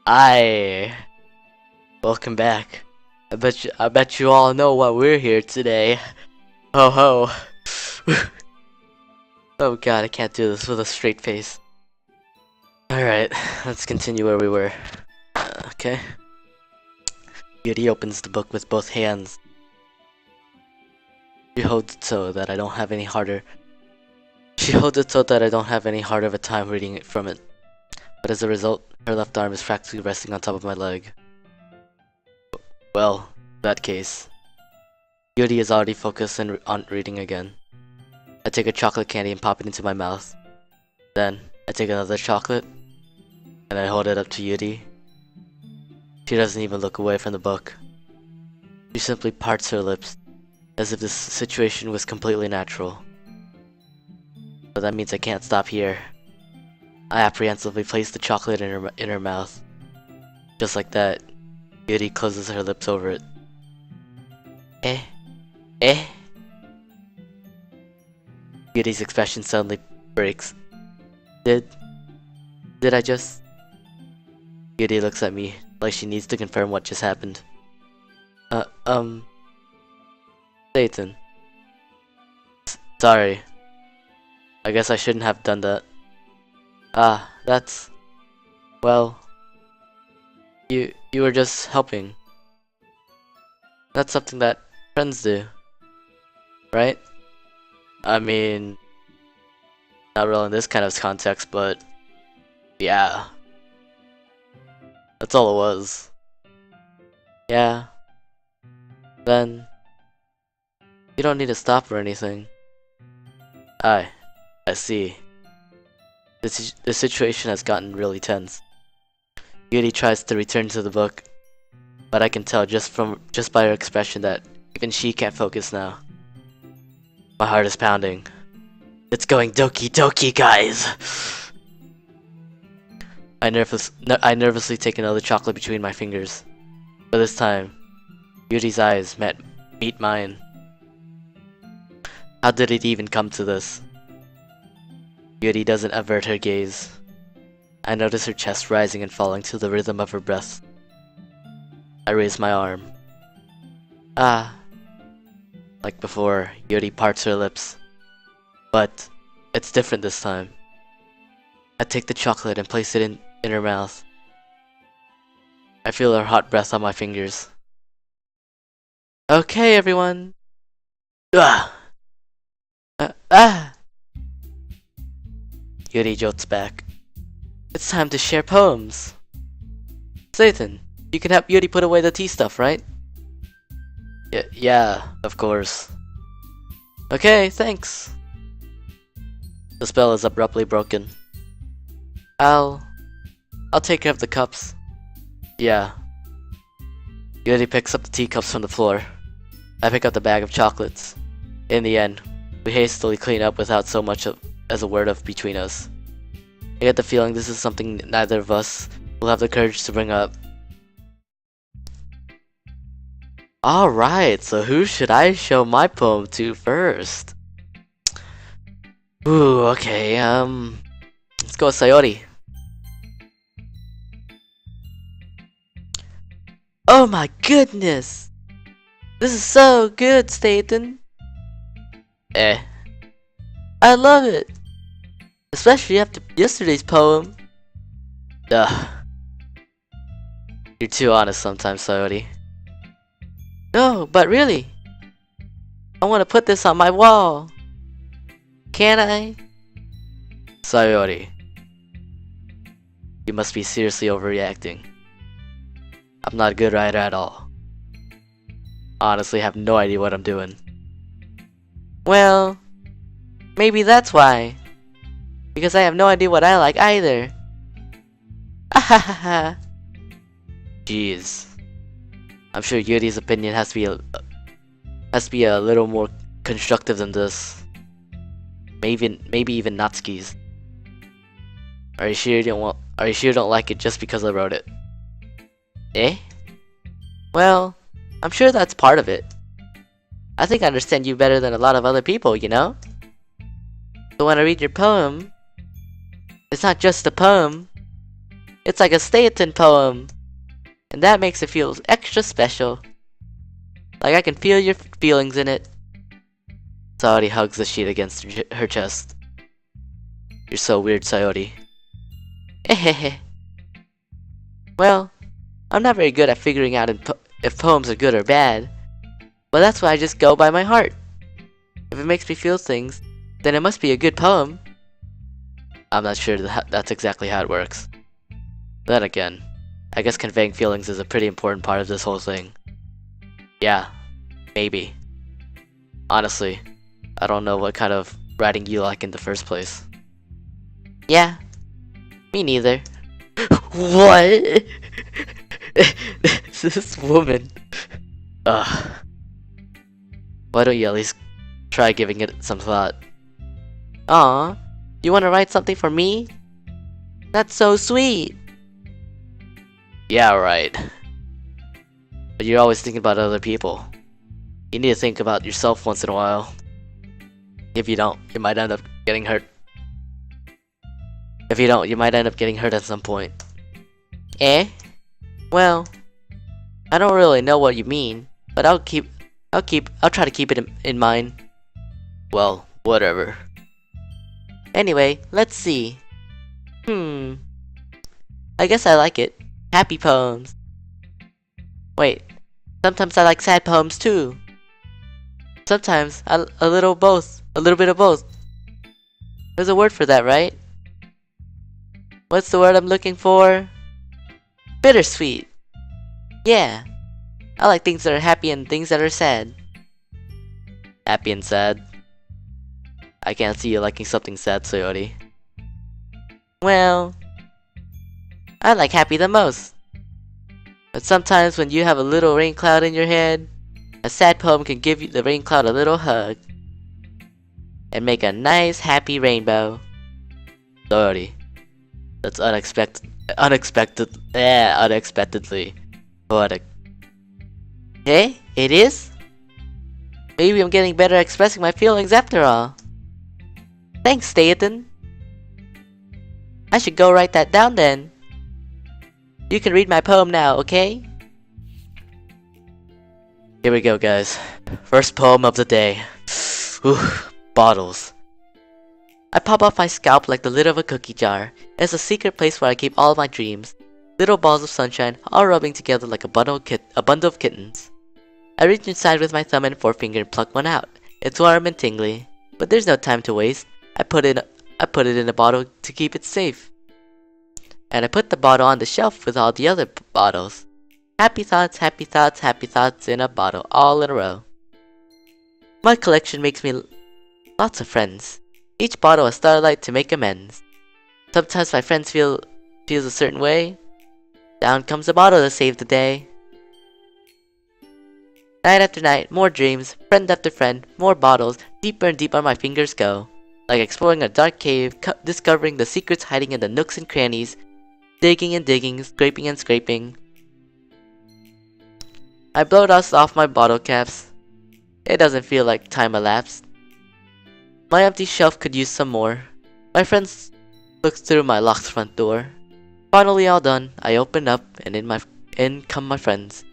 I welcome back. I bet you all know why we're here today. Ho ho. Oh god, I can't do this with a straight face. Alright, let's continue where we were. Okay. Yuri opens the book with both hands. She holds it so that I don't have any harder of a time reading it from it. But as a result, her left arm is practically resting on top of my leg. Well, in that case, Yuri is already focused on reading again. I take a chocolate candy and pop it into my mouth. Then, I take another chocolate, and I hold it up to Yuri. She doesn't even look away from the book. She simply parts her lips, as if this situation was completely natural. But that means I can't stop here. I apprehensively place the chocolate in her mouth. Just like that, Yuri closes her lips over it. Eh? Yuri's expression suddenly breaks. Did I just... Yuri looks at me, like she needs to confirm what just happened. Satan. Sorry. I guess I shouldn't have done that. That's... Well... You were just helping. That's something that friends do. Right? I mean... Not really in this kind of context, but... Yeah. That's all it was. Yeah. Then... You don't need to stop or anything. I see. The situation has gotten really tense. Yuri tries to return to the book, but I can tell just by her expression that even she can't focus now. My heart is pounding. It's going Doki Doki, guys! I nervously take another chocolate between my fingers. But this time, Yuri's eyes meet mine. How did it even come to this? Yuri doesn't avert her gaze. I notice her chest rising and falling to the rhythm of her breath. I raise my arm. Like before, Yuri parts her lips. But it's different this time. I take the chocolate and place it in her mouth. I feel her hot breath on my fingers. Okay, everyone. Yuri jolts back. It's time to share poems. Satan, you can help Yuri put away the tea stuff, right? Yeah, of course. Okay, thanks. The spell is abruptly broken. I'll take care of the cups. Yeah. Yuri picks up the teacups from the floor. I pick up the bag of chocolates. In the end, we hastily clean up without so much as a word of between us. I get the feeling this is something neither of us will have the courage to bring up. Alright, so who should I show my poem to first? Ooh, okay, let's go with Sayori. Oh my goodness! This is so good, Staten. I love it! Especially after yesterday's poem. Ugh. You're too honest sometimes, Sayori. No, but really. I want to put this on my wall. Can I? Sayori. You must be seriously overreacting. I'm not a good writer at all. Honestly, I have no idea what I'm doing. Well, maybe that's why. Because I have no idea what I like either. Ahahaha. Jeez. I'm sure Yuri's opinion has to be a little more constructive than this. Maybe even Natsuki's. Are you sure you don't like it just because I wrote it? Well, I'm sure that's part of it. I think I understand you better than a lot of other people, you know? So when I read your poem, it's not just a poem. It's like a Staten poem, and that makes it feel extra special. Like I can feel your feelings in it. Sayori hugs the sheet against her chest. You're so weird, Sayori. Hehehe. Well, I'm not very good at figuring out if poems are good or bad, but that's why I just go by my heart. If it makes me feel things, then it must be a good poem. I'm not sure that's exactly how it works. Then again, I guess conveying feelings is a pretty important part of this whole thing. Yeah, maybe. Honestly, I don't know what kind of writing you like in the first place. Yeah, me neither. What? This woman. Ugh. Why don't you at least try giving it some thought? Aw, you wanna write something for me? That's so sweet. Yeah, right. But you're always thinking about other people. You need to think about yourself once in a while. If you don't, you might end up getting hurt. If you don't, you might end up getting hurt at some point. Eh? Well, I don't really know what you mean, but I'll try to keep it in mind. Well, whatever. Anyway, let's see. I guess I like it. Happy poems. Wait, sometimes I like sad poems too. Sometimes a little bit of both. There's a word for that, right? What's the word I'm looking for? Bittersweet. Yeah, I like things that are happy and things that are sad. Happy and sad? I can't see you liking something sad, Sayori. Well, I like happy the most. But sometimes when you have a little rain cloud in your head, a sad poem can give you the rain cloud a little hug and make a nice happy rainbow. Sayori, that's unexpectedly poetic. Hey, it is? Maybe I'm getting better at expressing my feelings after all. Thanks, Staten. I should go write that down then. You can read my poem now, okay? Here we go, guys. First poem of the day. Ooh, bottles. I pop off my scalp like the lid of a cookie jar. It's a secret place where I keep all of my dreams. Little balls of sunshine, all rubbing together like a bundle of kittens. I reach inside with my thumb and forefinger and pluck one out. It's warm and tingly, but there's no time to waste. I put it in a bottle to keep it safe. And I put the bottle on the shelf with all the other bottles. Happy thoughts, happy thoughts, happy thoughts in a bottle, all in a row. My collection makes me lots of friends. Each bottle a starlight to make amends. Sometimes my friends feels a certain way. Down comes a bottle to save the day. Night after night, more dreams, friend after friend, more bottles, deeper and deeper my fingers go. Like exploring a dark cave, discovering the secrets hiding in the nooks and crannies. Digging and digging, scraping and scraping. I blow dust off my bottle caps. It doesn't feel like time elapsed. My empty shelf could use some more. My friends look through my locked front door. Finally all done, I open up and in come my friends.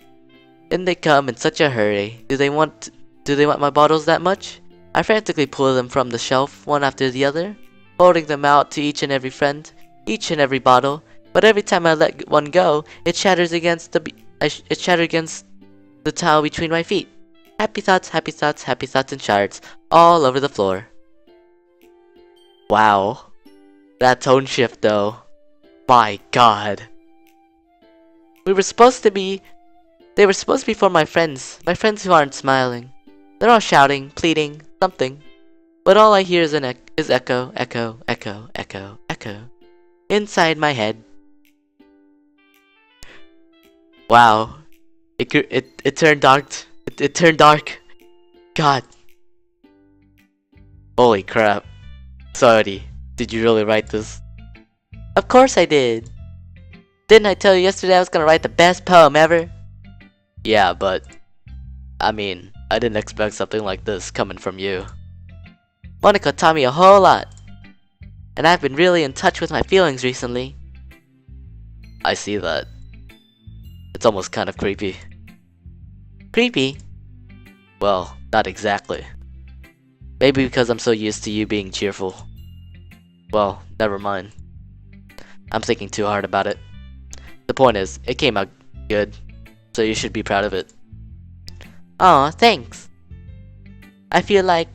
In they come in such a hurry. Do they want my bottles that much? I frantically pull them from the shelf, one after the other, holding them out to each and every friend, each and every bottle. But every time I let one go, it shatters against the tile between my feet. Happy thoughts, happy thoughts, happy thoughts in shards, all over the floor. Wow. That tone shift though. My god. They were supposed to be for my friends who aren't smiling. They're all shouting, pleading, something. But all I hear is echo, echo, echo, echo, echo. Inside my head. Wow. It turned dark. It turned dark. God. Holy crap. Sorry. Did you really write this? Of course I did. Didn't I tell you yesterday I was gonna write the best poem ever? Yeah, but I mean, I didn't expect something like this coming from you. Monica taught me a whole lot. And I've been really in touch with my feelings recently. I see that. It's almost kind of creepy. Creepy? Well, not exactly. Maybe because I'm so used to you being cheerful. Well, never mind. I'm thinking too hard about it. The point is, it came out good, so you should be proud of it. Aw, thanks. I feel like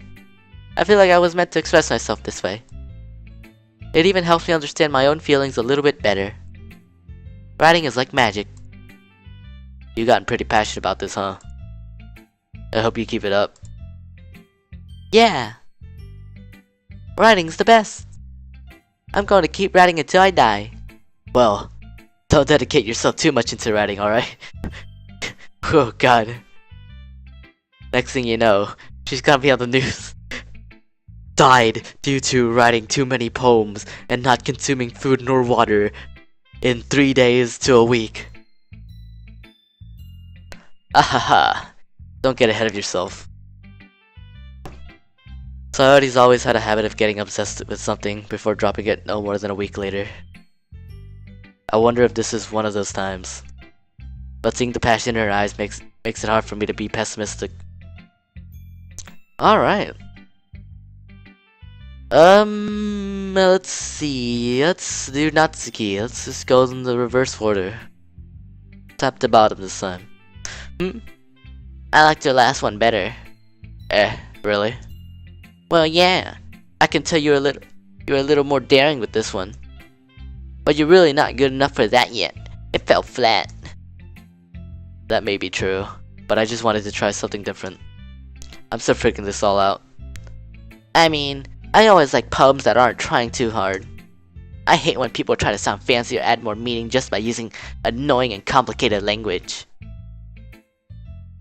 I was meant to express myself this way. It even helps me understand my own feelings a little bit better. Writing is like magic. You've gotten pretty passionate about this, huh? I hope you keep it up. Yeah. Writing's the best. I'm going to keep writing until I die. Well, don't dedicate yourself too much into writing, alright? Oh god. Next thing you know, she's gonna be on the news. Died due to writing too many poems and not consuming food nor water in 3 days to a week. Ahaha. Don't get ahead of yourself. Sayori's always had a habit of getting obsessed with something before dropping it no more than a week later. I wonder if this is one of those times. But seeing the passion in her eyes makes it hard for me to be pessimistic. Alright. Let's see. Let's do Natsuki. Let's just go in the reverse order. Top to bottom this time. I liked your last one better. Really? Well, yeah. I can tell you're a little more daring with this one. But you're really not good enough for that yet. It fell flat. That may be true, but I just wanted to try something different. I'm still figuring this all out. I mean, I always like poems that aren't trying too hard. I hate when people try to sound fancy or add more meaning just by using annoying and complicated language.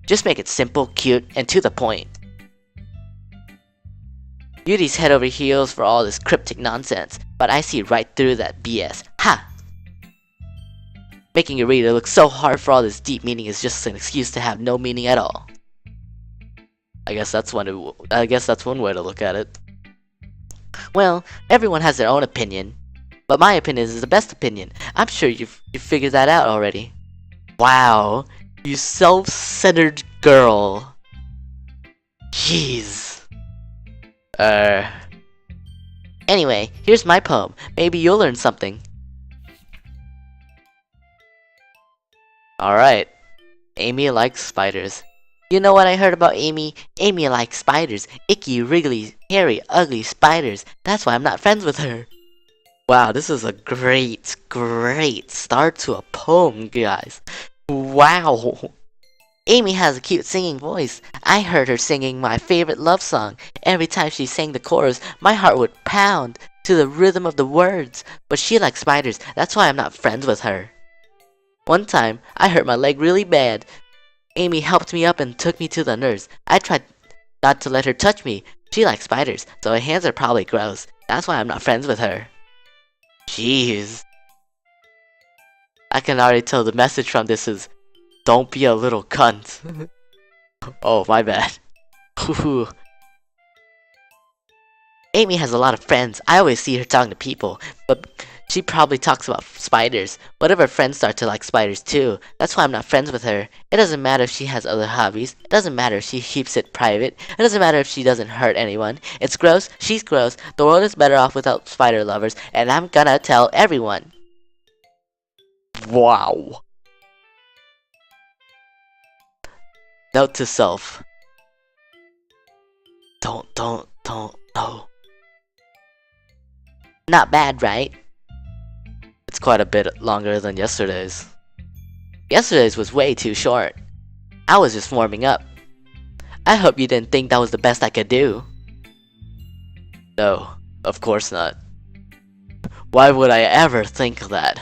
Just make it simple, cute, and to the point. Yuri's head over heels for all this cryptic nonsense, but I see right through that BS. Ha! Making a reader look so hard for all this deep meaning is just an excuse to have no meaning at all. I guess that's one way to look at it. Well, everyone has their own opinion, but my opinion is the best opinion. I'm sure you've figured that out already. Wow, you self-centered girl. Jeez. Anyway, here's my poem. Maybe you'll learn something. Alright. Amy likes spiders. You know what I heard about Amy? Amy likes spiders. Icky, wriggly, hairy, ugly spiders. That's why I'm not friends with her. Wow, this is a great start to a poem, guys. Wow. Amy has a cute singing voice. I heard her singing my favorite love song. Every time she sang the chorus, my heart would pound to the rhythm of the words. But she likes spiders. That's why I'm not friends with her. One time, I hurt my leg really bad. Amy helped me up and took me to the nurse. I tried not to let her touch me. She likes spiders, so her hands are probably gross. That's why I'm not friends with her. Jeez. I can already tell the message from this is, don't be a little cunt. Oh, my bad. Amy has a lot of friends. I always see her talking to people, but she probably talks about spiders. One of her friends start to like spiders too. That's why I'm not friends with her. It doesn't matter if she has other hobbies. It doesn't matter if she keeps it private. It doesn't matter if she doesn't hurt anyone. It's gross. She's gross. The world is better off without spider lovers, and I'm gonna tell everyone. Wow. Note to self. Don't, no. Not bad, right? It's quite a bit longer than yesterday's. Yesterday's was way too short. I was just warming up. I hope you didn't think that was the best I could do. No, of course not. Why would I ever think that?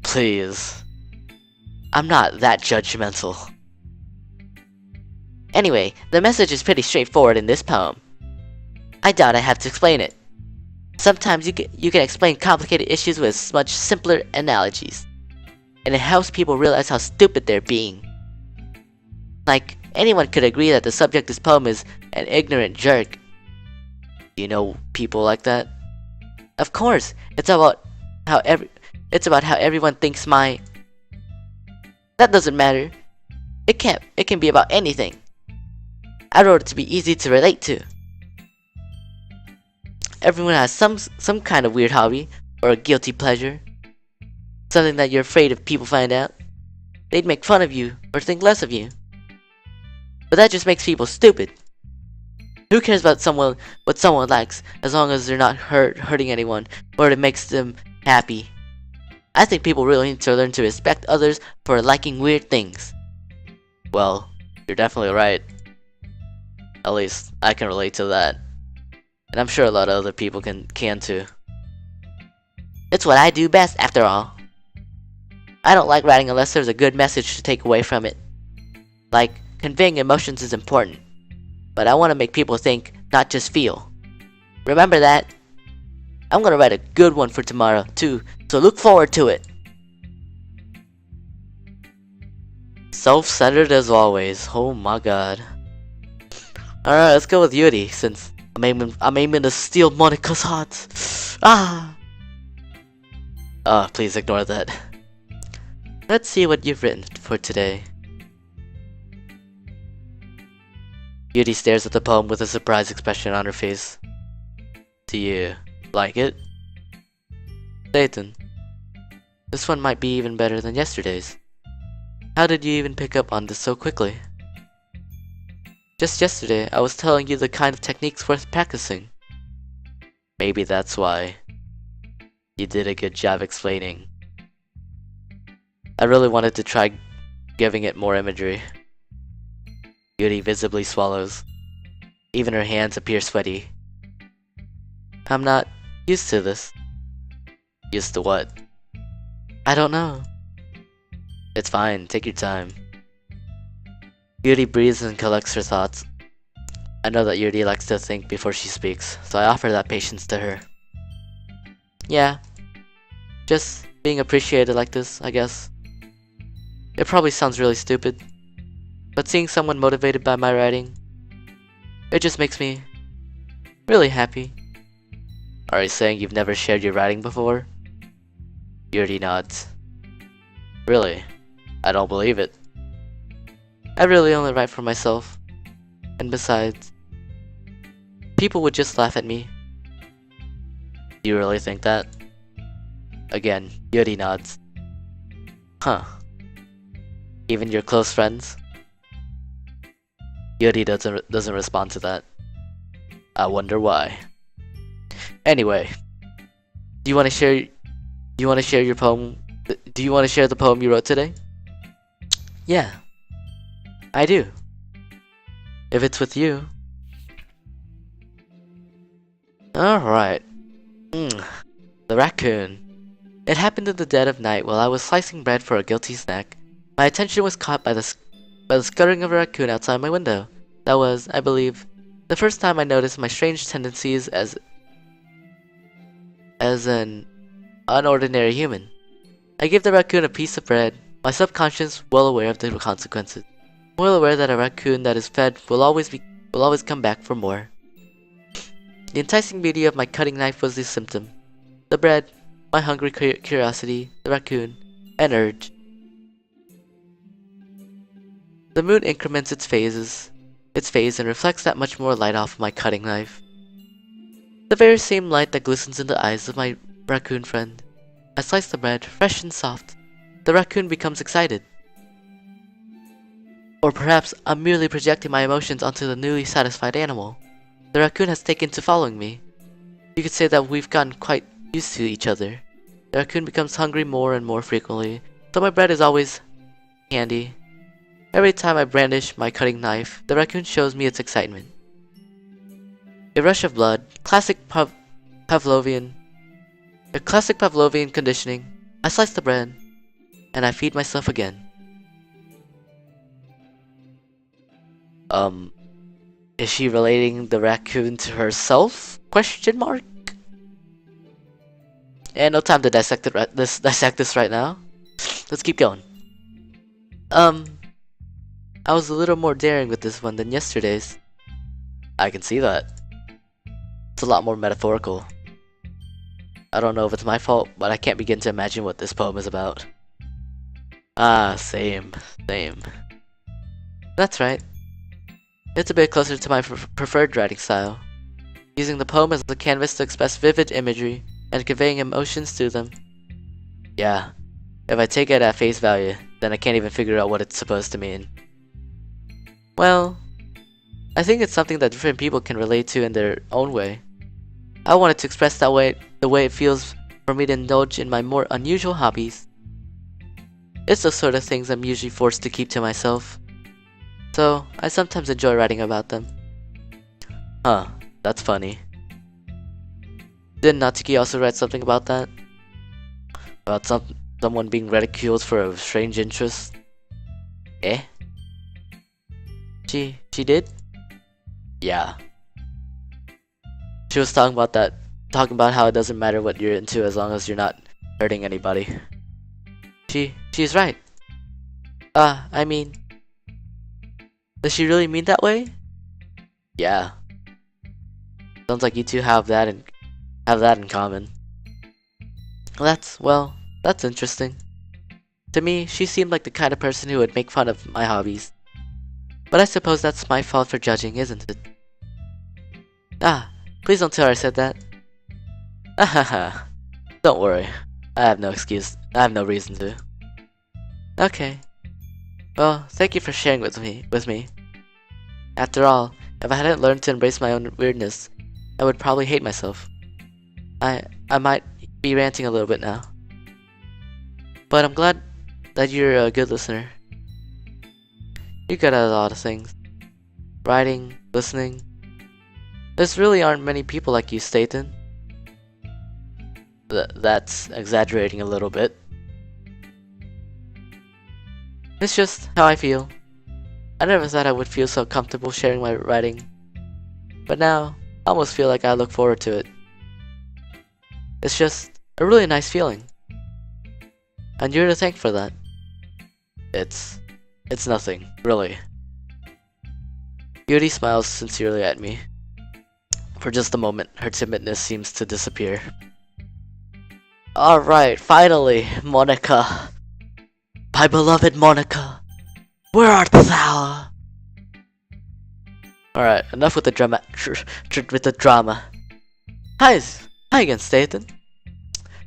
Please. I'm not that judgmental. Anyway, the message is pretty straightforward in this poem. I doubt I have to explain it. Sometimes you can explain complicated issues with much simpler analogies. And it helps people realize how stupid they're being. Like, anyone could agree that the subject of this poem is an ignorant jerk. Do you know people like that? Of course, it's about It's about how everyone thinks my... That doesn't matter. It can be about anything. I wrote it to be easy to relate to. Everyone has some kind of weird hobby, or a guilty pleasure. Something that you're afraid if people find out. They'd make fun of you, or think less of you. But that just makes people stupid. Who cares about what someone likes, as long as they're not hurting anyone, or it makes them happy? I think people really need to learn to respect others for liking weird things. Well, you're definitely right. At least, I can relate to that. And I'm sure a lot of other people can too. It's what I do best, after all. I don't like writing unless there's a good message to take away from it. Like, conveying emotions is important. But I want to make people think, not just feel. Remember that? I'm gonna write a good one for tomorrow, too, so look forward to it. Self-centered as always. Oh my god. Alright, let's go with Yuri, since I'm aiming to steal Monika's heart. Ah! Please ignore that. Let's see what you've written for today. Yuri stares at the poem with a surprised expression on her face. Do you like it? Satan, this one might be even better than yesterday's. How did you even pick up on this so quickly? Just yesterday, I was telling you the kind of techniques worth practicing. Maybe that's why. You did a good job explaining. I really wanted to try giving it more imagery. Yuri visibly swallows. Even her hands appear sweaty. I'm not used to this. Used to what? I don't know. It's fine, take your time. Yuri breathes and collects her thoughts. I know that Yuri likes to think before she speaks, so I offer that patience to her. Yeah, just being appreciated like this, I guess. It probably sounds really stupid, but seeing someone motivated by my writing, it just makes me really happy. Are you saying you've never shared your writing before? Yuri nods. Really? I don't believe it. I really only write for myself. And besides, people would just laugh at me. Do you really think that? Again, Yuri nods. Huh. Even your close friends? Yuri doesn't respond to that. I wonder why. Anyway, do you want to share your poem? Do you want to share the poem you wrote today? Yeah, I do. If it's with you. Alright. The raccoon. It happened in the dead of night while I was slicing bread for a guilty snack. My attention was caught by the scuttering of a raccoon outside my window. That was, I believe, the first time I noticed my strange tendencies as an unordinary human. I gave the raccoon a piece of bread, my subconscious well aware of the consequences. Well aware that a raccoon that is fed will always come back for more. The enticing beauty of my cutting knife was the symptom. The bread, my hungry curiosity, the raccoon, an urge. The moon increments its phase and reflects that much more light off my cutting knife. The very same light that glistens in the eyes of my raccoon friend. I slice the bread, fresh and soft. The raccoon becomes excited. Or perhaps I'm merely projecting my emotions onto the newly satisfied animal. The raccoon has taken to following me. You could say that we've gotten quite used to each other. The raccoon becomes hungry more and more frequently, so my bread is always handy. Every time I brandish my cutting knife, the raccoon shows me its excitement. A rush of blood, classic Pavlovian conditioning. I slice the bread, and I feed myself again. Is she relating the raccoon to herself? Question mark? And no time to dissect this right now. Let's keep going. I was a little more daring with this one than yesterday's. I can see that. It's a lot more metaphorical. I don't know if it's my fault, but I can't begin to imagine what this poem is about. Ah, same. That's right. It's a bit closer to my preferred writing style, using the poem as a canvas to express vivid imagery and conveying emotions to them. Yeah, if I take it at face value, then I can't even figure out what it's supposed to mean. Well, I think it's something that different people can relate to in their own way. I wanted to express the way it feels for me to indulge in my more unusual hobbies. It's the sort of things I'm usually forced to keep to myself, so I sometimes enjoy writing about them. Huh, that's funny. Didn't Natsuki also write something about that? About someone being ridiculed for a strange interest? Eh? She did? Yeah. She was talking about how it doesn't matter what you're into as long as you're not hurting anybody. She's right. I mean, does she really mean that way? Yeah. Sounds like you two have that in common. That's interesting. To me, she seemed like the kind of person who would make fun of my hobbies. But I suppose that's my fault for judging, isn't it? Ah, please don't tell her I said that. Ahaha. Don't worry. I have no excuse. I have no reason to. Okay. Well, thank you for sharing with me. After all, if I hadn't learned to embrace my own weirdness, I would probably hate myself. I might be ranting a little bit now. But I'm glad that you're a good listener. You're good at a lot of things. Writing, listening. There really aren't many people like you, Staten. That's exaggerating a little bit. It's just how I feel. I never thought I would feel so comfortable sharing my writing. But now, I almost feel like I look forward to it. It's just a really nice feeling. And you're to thank for that. It's nothing, really. Yuri smiles sincerely at me. For just a moment, her timidness seems to disappear. Alright, finally, Monica. My beloved Monica. Where art thou? Alright, enough with the drama. Hi again, Staten.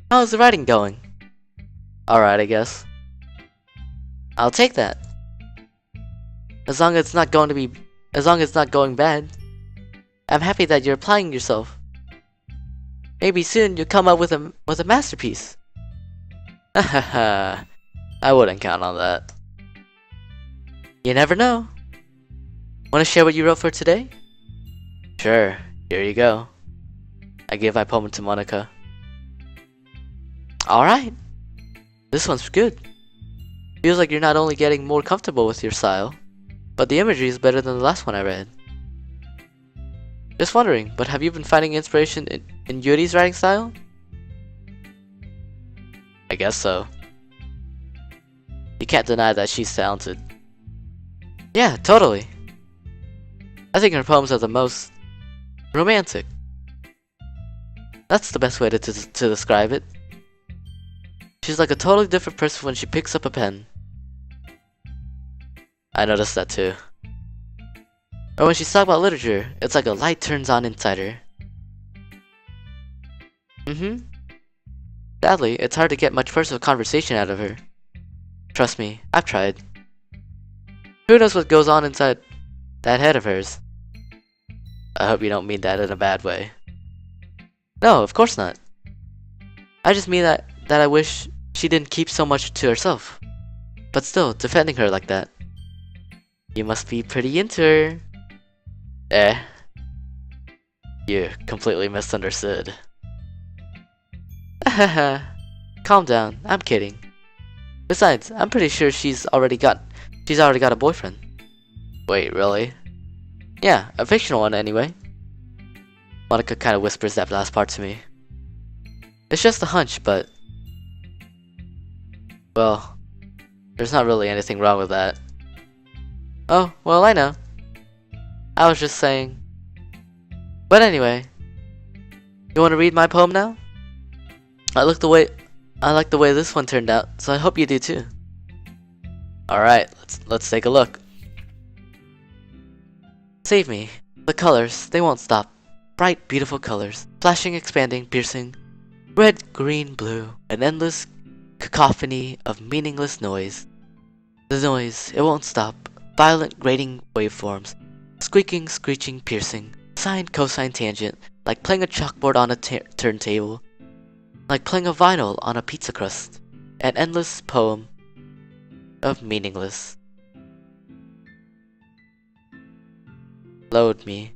How's the writing going? Alright, I guess. I'll take that. As long as it's not going bad. I'm happy that you're applying yourself. Maybe soon you'll come up with a masterpiece. Hahaha. I wouldn't count on that. You never know. Want to share what you wrote for today? Sure, here you go. I give my poem to Monica. Alright. This one's good. Feels like you're not only getting more comfortable with your style, but the imagery is better than the last one I read. Just wondering, but have you been finding inspiration in Yuri's writing style? I guess so. You can't deny that she's talented. Yeah, totally. I think her poems are the most romantic. That's the best way to describe it. She's like a totally different person when she picks up a pen. I noticed that too. Or when she's talking about literature, it's like a light turns on inside her. Sadly, it's hard to get much personal conversation out of her. Trust me, I've tried. Who knows what goes on inside that head of hers? I hope you don't mean that in a bad way. No, of course not. I just mean that I wish she didn't keep so much to herself. But still, defending her like that. You must be pretty into her. You completely misunderstood. Haha. Calm down, I'm kidding. Besides, I'm pretty sure she's already got a boyfriend. Wait, really? Yeah, a fictional one anyway. Monica kind of whispers that last part to me. It's just a hunch, but... well, there's not really anything wrong with that. Oh, well, I know. I was just saying. But anyway, you want to read my poem now? I like the way this one turned out, so I hope you do too. Alright, let's take a look. Save me. The colors, they won't stop. Bright, beautiful colors. Flashing, expanding, piercing. Red, green, blue. An endless cacophony of meaningless noise. The noise, it won't stop. Violent, grating waveforms. Squeaking, screeching, piercing. Sine, cosine, tangent. Like playing a chalkboard on a turntable. Like playing a vinyl on a pizza crust. An endless poem of meaningless. Load me.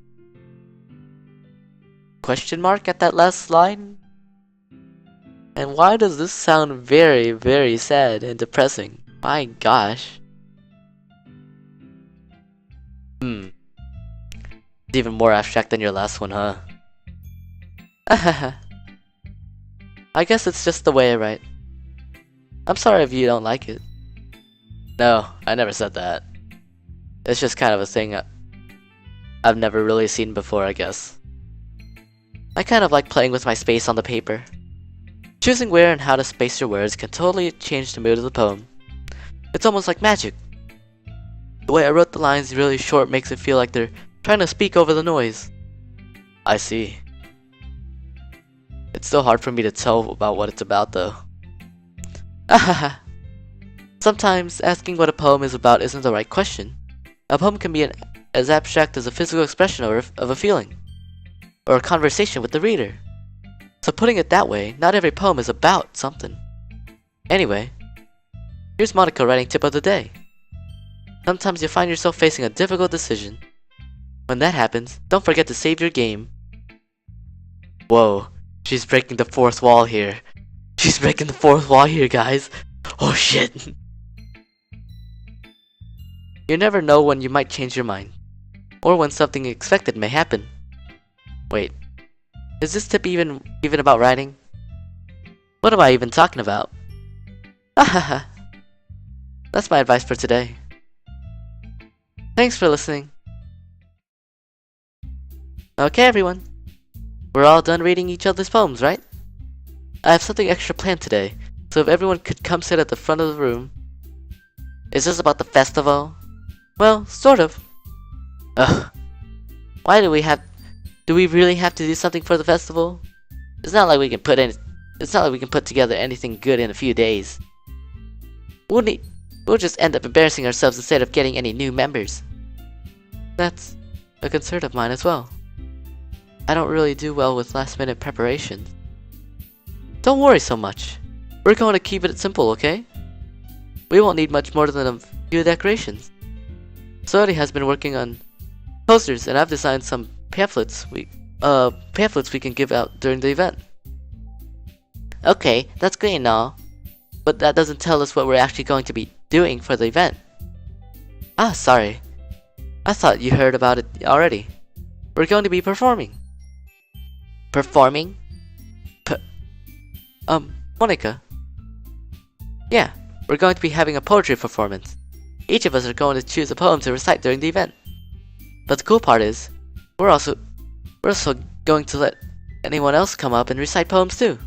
Question mark at that last line? And why does this sound very, very sad and depressing? My gosh. It's even more abstract than your last one, huh? I guess it's just the way I write. I'm sorry if you don't like it. No, I never said that. It's just kind of a thing I've never really seen before, I guess. I kind of like playing with my space on the paper. Choosing where and how to space your words can totally change the mood of the poem. It's almost like magic. The way I wrote the lines really short makes it feel like they're trying to speak over the noise. I see. It's still hard for me to tell about what it's about though. Sometimes asking what a poem is about isn't the right question. A poem can be as abstract as a physical expression of a feeling, or a conversation with the reader. So putting it that way, not every poem is about something. Anyway, here's Monica writing tip of the day. Sometimes you find yourself facing a difficult decision. When that happens, don't forget to save your game. Whoa, she's breaking the fourth wall here. She's breaking the fourth wall here, guys. Oh shit. You never know when you might change your mind, or when something unexpected may happen. Wait, is this tip even about writing? What am I even talking about? Ahaha. That's my advice for today. Thanks for listening. Okay, everyone. We're all done reading each other's poems, right? I have something extra planned today, so if everyone could come sit at the front of the room. Is this about the festival? Well, sort of. Ugh. Why do we really have to do something for the festival? It's not like we can put together anything good in a few days. We'll just end up embarrassing ourselves instead of getting any new members. That's a concern of mine as well. I don't really do well with last-minute preparations. Don't worry so much. We're going to keep it simple, okay? We won't need much more than a few decorations. Sodi has been working on posters, and I've designed some pamphlets we can give out during the event. Okay, that's great and all, but that doesn't tell us what we're actually going to be doing for the event. Ah, sorry. I thought you heard about it already. We're going to be performing. Performing? Monica. Yeah, we're going to be having a poetry performance. Each of us are going to choose a poem to recite during the event. But the cool part is, we're also going to let anyone else come up and recite poems too.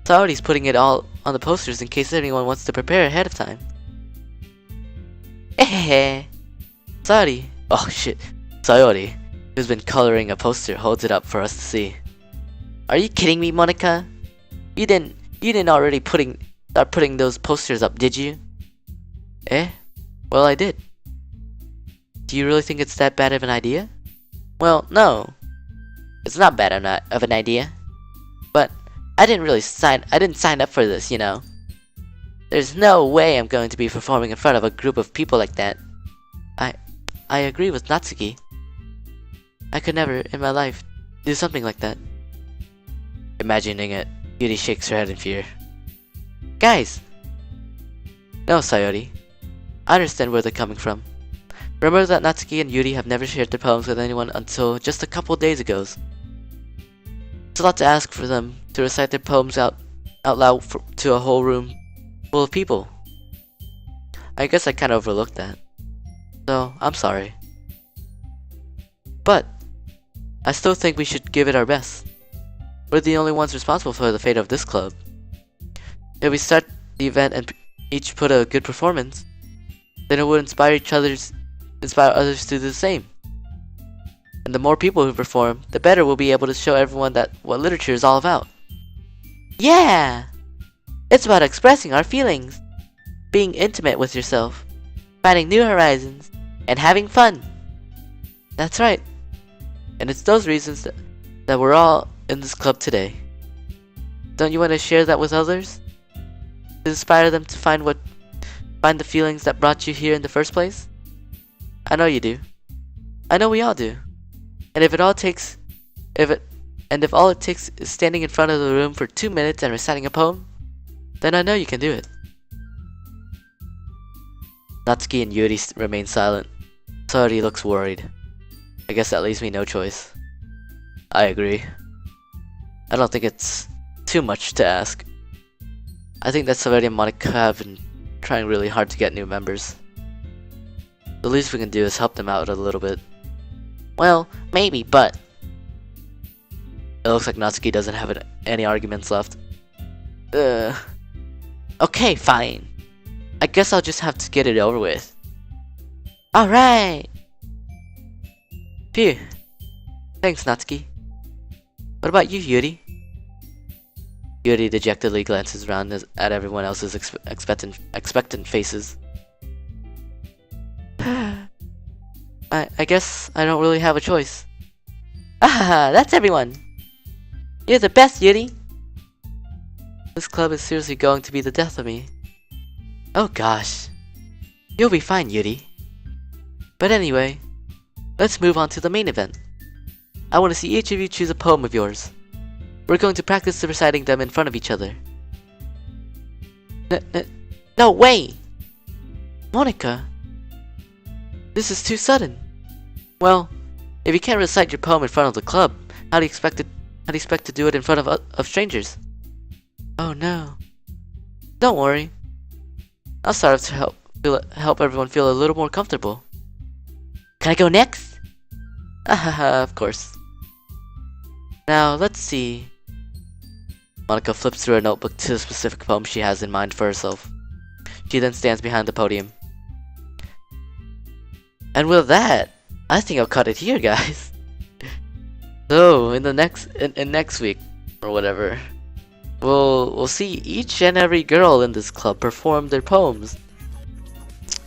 Sayori's putting it all on the posters in case anyone wants to prepare ahead of time. Hehehe. Sayori. Oh shit. Sayori, who's been coloring a poster, holds it up for us to see. Are you kidding me, Monica? You didn't already start putting those posters up, did you? Eh? Well, I did. Do you really think it's that bad of an idea? Well, no. It's not bad of an idea. But I didn't sign up for this, you know. There's no way I'm going to be performing in front of a group of people like that. I agree with Natsuki. I could never in my life do something like that. Imagining it, Yuri shakes her head in fear. Guys! No, Sayori. I understand where they're coming from. Remember that Natsuki and Yuri have never shared their poems with anyone until just a couple days ago. It's a lot to ask for them to recite their poems out loud to a whole room full of people. I guess I kinda overlooked that. So, I'm sorry. But, I still think we should give it our best. We're the only ones responsible for the fate of this club. If we start the event and each put a good performance, then it would inspire others to do the same. And the more people who perform, the better we'll be able to show everyone that what literature is all about. Yeah! It's about expressing our feelings, being intimate with yourself, finding new horizons, and having fun. That's right. And it's those reasons that we're all in this club today. Don't you want to share that with others? To inspire them to find the feelings that brought you here in the first place? I know you do. I know we all do. And if all it takes is standing in front of the room for 2 minutes and reciting a poem, then I know you can do it. Natsuki and Yuri remain silent. Saori looks worried. I guess that leaves me no choice. I agree. I don't think it's too much to ask. I think that Saori and Monika have been trying really hard to get new members. The least we can do is help them out a little bit. Well, maybe, but... It looks like Natsuki doesn't have any arguments left. Okay, fine. I guess I'll just have to get it over with. Alright! Phew. Thanks, Natsuki. What about you, Yuri? Yuri dejectedly glances around at everyone else's expectant faces. I guess I don't really have a choice. Ah, that's everyone! You're the best, Yuri! This club is seriously going to be the death of me. Oh gosh. You'll be fine, Yuri. But anyway, let's move on to the main event. I want to see each of you choose a poem of yours. We're going to practice reciting them in front of each other. No way! Monika! This is too sudden. Well, if you can't recite your poem in front of the club, how do you expect to do it in front of strangers? Oh no. Don't worry. I'll start off to help everyone feel a little more comfortable. Can I go next? Ahaha, of course. Now, let's see. Monika flips through her notebook to the specific poem she has in mind for herself. She then stands behind the podium. And with that, I think I'll cut it here, guys. So, in next week, or whatever, we'll see each and every girl in this club perform their poems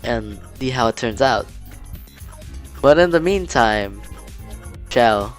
and see how it turns out. But in the meantime, ciao.